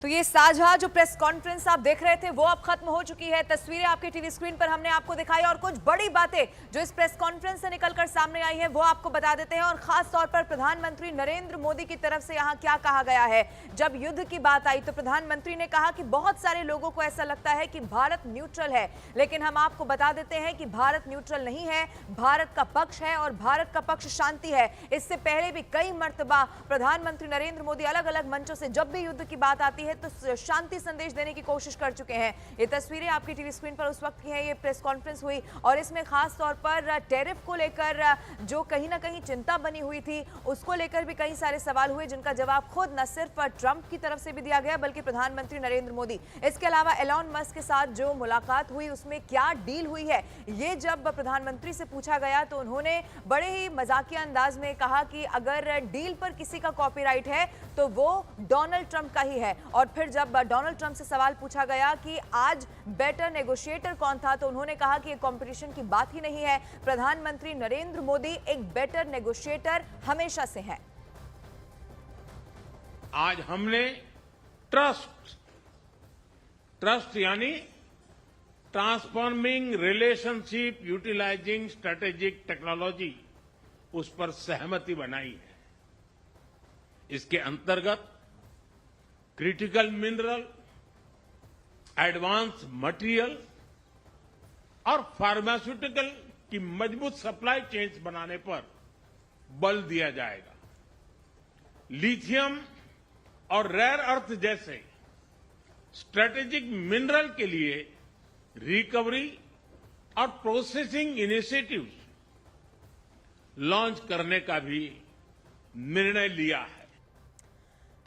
तो ये साझा जो प्रेस कॉन्फ्रेंस आप देख रहे थे वो अब खत्म हो चुकी है। तस्वीरें आपके टीवी स्क्रीन पर हमने आपको दिखाई और कुछ बड़ी बातें जो इस प्रेस कॉन्फ्रेंस से निकलकर सामने आई हैं वो आपको बता देते हैं। और खास तौर पर प्रधानमंत्री नरेंद्र मोदी की तरफ से यहाँ क्या कहा गया है। जब युद्ध की बात आई तो प्रधानमंत्री ने कहा कि बहुत सारे लोगों को ऐसा लगता है कि भारत न्यूट्रल है, लेकिन हम आपको बता देते हैं कि भारत न्यूट्रल नहीं है। भारत का पक्ष है और भारत का पक्ष शांति है। इससे पहले भी कई मर्तबा प्रधानमंत्री नरेंद्र मोदी अलग अलग मंचों से जब भी युद्ध की बात आती है तो शांति संदेश देने की कोशिश कर चुके हैं। ये तस्वीरें आपकी टीवी स्क्रीन पर उस वक्त की हैं। ये प्रेस कॉन्फ्रेंस हुई और इसमें खास तौर पर टैरिफ को लेकर जो कहीं ना कहीं चिंता बनी हुई थी उसको लेकर भी कई सारे सवाल हुए, जिनका जवाब खुद न सिर्फ ट्रंप की तरफ से भी दिया गया बल्कि प्रधानमंत्री नरेंद्र मोदी। इसके अलावा एलॉन मस्क के साथ जो मुलाकात हुई उसमें क्या डील हुई है, ये जब प्रधानमंत्री से पूछा गया तो उन्होंने बड़े ही मजाकिया अंदाज में कहा कि अगर डील पर किसी का कॉपीराइट है तो वो डोनाल्ड ट्रंप का ही है। और फिर जब डोनाल्ड ट्रंप से सवाल पूछा गया कि आज बेटर नेगोशिएटर कौन था तो उन्होंने कहा कि ये कंपटीशन की बात ही नहीं है, प्रधानमंत्री नरेंद्र मोदी एक बेटर नेगोशिएटर हमेशा से हैं। आज हमने ट्रस्ट यानी transforming relationship utilizing strategic technology, उस पर सहमति बनाई है। इसके अंतर्गत क्रिटिकल मिनरल, एडवांस मटेरियल और फार्मास्यूटिकल की मजबूत सप्लाई चेन्स बनाने पर बल दिया जाएगा। लिथियम और रेयर अर्थ जैसे स्ट्रेटेजिक मिनरल के लिए रिकवरी और प्रोसेसिंग इनिशिएटिव्स लॉन्च करने का भी निर्णय लिया है।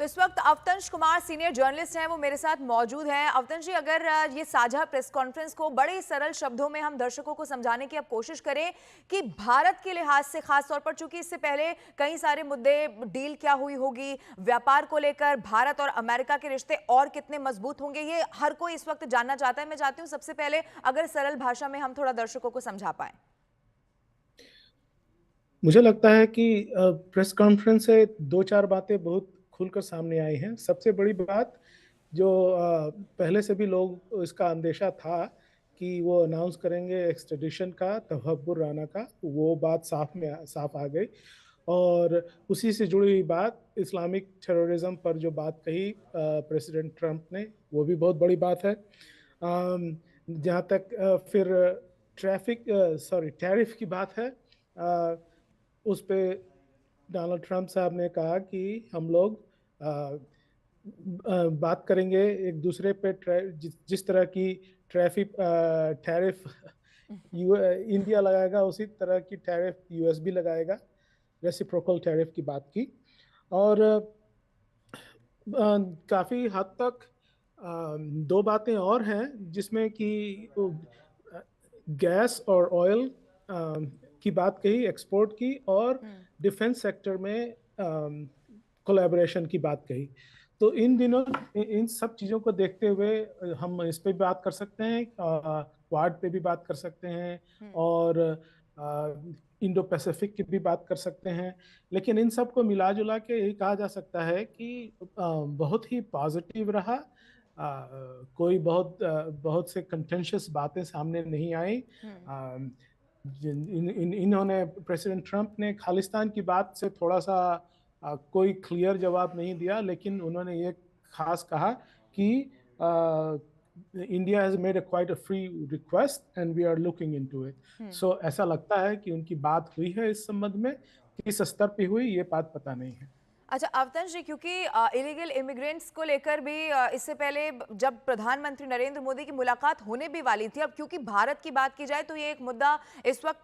तो इस वक्त अवतंश कुमार सीनियर जर्नलिस्ट हैं, वो मेरे साथ मौजूद हैं। अवतंश जी, अगर ये साझा प्रेस कॉन्फ्रेंस को बड़े सरल शब्दों में हम दर्शकों को समझाने की अब कोशिश करें कि भारत के लिहाज से खास तौर पर, चूंकि इससे पहले कई सारे मुद्दे, डील क्या हुई होगी, व्यापार को लेकर भारत और अमेरिका के रिश्ते और कितने मजबूत होंगे, ये हर कोई इस वक्त जानना चाहता है। मैं चाहती हूँ सबसे पहले अगर सरल भाषा में हम थोड़ा दर्शकों को समझा पाए। मुझे लगता है कि प्रेस कॉन्फ्रेंस से दो चार बातें बहुत खुलकर सामने आई हैं। सबसे बड़ी बात जो पहले से भी लोग इसका अंदेशा था कि वो अनाउंस करेंगे एक्सट्रेडिशन का, तहव्वुर राना का, वो बात साफ आ गई। और उसी से जुड़ी हुई बात इस्लामिक टेररिज्म पर जो बात कही प्रेसिडेंट ट्रंप ने, वो भी बहुत बड़ी बात है। जहाँ तक फिर टैरिफ की बात है, उस पे डोनाल्ड ट्रंप साहब ने कहा कि हम लोग बात करेंगे एक दूसरे पे जिस तरह की टैरिफ इंडिया लगाएगा उसी तरह की टैरिफ यूएस भी लगाएगा, रेसिप्रोकल टैरिफ की बात की। और काफ़ी हद तक दो बातें और हैं जिसमें कि गैस और ऑयल की बात कही, एक्सपोर्ट की, और डिफेंस सेक्टर में कोलैबोरेशन की बात कही। तो इन दिनों इन सब चीज़ों को देखते हुए हम इस पे भी बात कर सकते हैं, क्वाड पे भी बात कर सकते हैं और इंडो पैसिफिक की भी बात कर सकते हैं। लेकिन इन सब को मिला जुला के यही कहा जा सकता है कि बहुत ही पॉजिटिव रहा। कोई बहुत से कंटेंशियस बातें सामने नहीं आई। इन्होंने प्रेसिडेंट ट्रंप ने खालिस्तान की बात से थोड़ा सा कोई क्लियर जवाब नहीं दिया, लेकिन उन्होंने ये खास कहा कि India has made quite a free request and we are looking into it. So ऐसा लगता है कि उनकी बात हुई है इस संबंध में, किस स्तर पे हुई ये बात पता नहीं है। अच्छा अवतंश जी, क्योंकि इलीगल इमिग्रेंट्स को लेकर भी इससे पहले जब प्रधानमंत्री नरेंद्र मोदी की मुलाकात होने भी वाली थी, अब क्योंकि भारत की बात की जाए तो ये एक मुद्दा इस वक्त